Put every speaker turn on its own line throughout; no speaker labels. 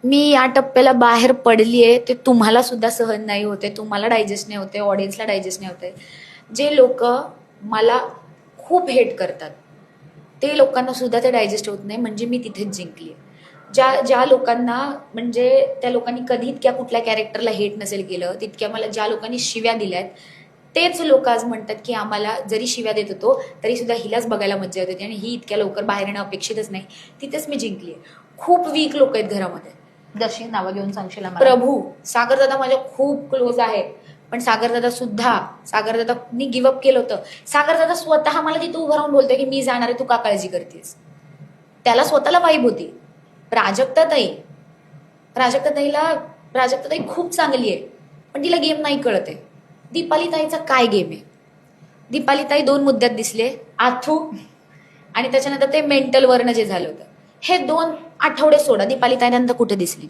मी या टप्प्याला बाहेर पडलीये ते तुम्हाला सुद्धा सहन नाही होते, तुम्हाला डायजेस्ट नाही होते, ऑडियन्सला डायजेस्ट नाही होते. जे लोक मला खूप हेट करतात ते लोकांना सुद्धा ते डायजेस्ट होत नाही, म्हणजे मी तिथेच जिंकली. ज्या ज्या लोकांना म्हणजे त्या लोकांनी कधी इतक्या कुठल्या कॅरेक्टरला हेट नसेल केलं, तितक्या मला ज्या लोकांनी शिव्या दिल्यात तेच लोक आज म्हणतात की आम्हाला जरी शिव्या देत होतो तरी सुद्धा हिलाच बघायला मज्जा येत होती आणि ही इतक्या लवकर बाहेर येणं अपेक्षितच नाही. तिथेच मी जिंकली. खूप वीक लोक आहेत घरामध्ये.
जशी नावं घेऊन सांगशील आम्हाला?
प्रभू, सागरदादा माझ्या खूप क्लोज आहे, पण सागरदादानी गिव्हअप केलं होतं. सागरदादा स्वतः मला तिथं उभं राहून बोलतोय की मी जाणार आहे, तू का काळजी करतेस. त्याला स्वतःला वाईब होती. प्राजक्ताताई खूप चांगली आहे, पण तिला गेम नाही कळत आहे. दीपालीताईचा काय गेम आहे. दीपालीताई 2 मुद्द्यात दिसले, आथू आणि त्याच्यानंतर ते मेंटल वरनं जे झालं होतं. हे 2 आठवडे सोडा, दीपालीताई नंतर कुठे दिसली.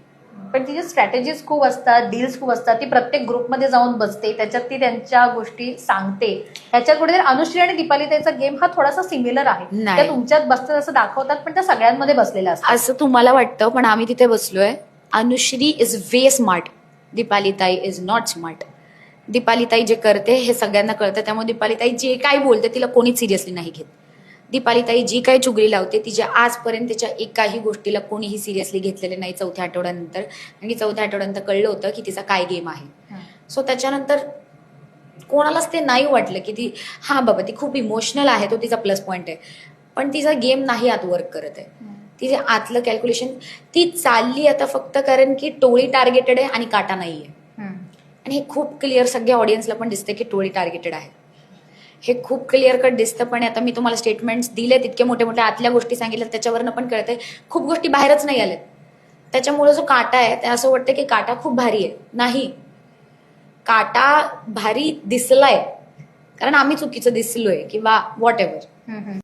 पण तिचे स्ट्रॅटेजीज खूप असतात, डील्स खूप असतात. ती प्रत्येक ग्रुपमध्ये जाऊन बसते, त्याच्यात ती त्यांच्या गोष्टी सांगते. ह्याच्यात कुठेतरी अनुश्री आणि दीपालीताईचा गेम हा थोडासा सिमिलर आहे. त्या तुमच्यात बसतात असं दाखवतात, पण त्या सगळ्यांमध्ये बसलेल्या असतात
असं तुम्हाला वाटतं, पण आम्ही तिथे बसलोय. अनुश्री इज वे स्मार्ट, दीपालीताई इज नॉट स्मार्ट. दीपालीताई जे करते हे सगळ्यांना कळतं, त्यामुळे दीपालीताई जे काय बोलते तिला कोणीच सिरियसली नाही घेत. दीपालीताई जी काही चुगली लावते तिच्या आजपर्यंत तिच्या एकाही गोष्टीला कोणीही सिरियसली घेतलेले नाही. 4थ्या आठवड्यानंतर, आणि 4थ्या आठवड्यानंतर कळलं होतं की तिचा काय गेम आहे. सो त्याच्यानंतर कोणालाच ते नाही वाटलं की ती हा बाबा ती खूप इमोशनल आहे, तो तिचा प्लस पॉईंट आहे, पण तिचा गेम नाही आत वर्क करत आहे. तिचे आतलं कॅल्क्युलेशन ती चालली आता फक्त कारण की टोळी टार्गेटेड आहे आणि काटा नाहीये. आणि हे खूप क्लिअर सगळ्या ऑडियन्सला पण दिसते की टोळी टार्गेटेड आहे. हे खूप क्लिअर कट दिसतं. पण आता मी तुम्हाला स्टेटमेंट्स दिले, तितके मोठे मोठ्या आतल्या गोष्टी सांगितल्या, त्याच्यावरनं पण कळतंय खूप गोष्टी बाहेरच नाही आल्यात. त्याच्यामुळे जो काटा आहे ते असं वाटतं की काटा खूप भारी आहे. नाही, काटा भारी दिसलाय कारण आम्ही चुकीचं दिसलोय किंवा व्हॉट एव्हर.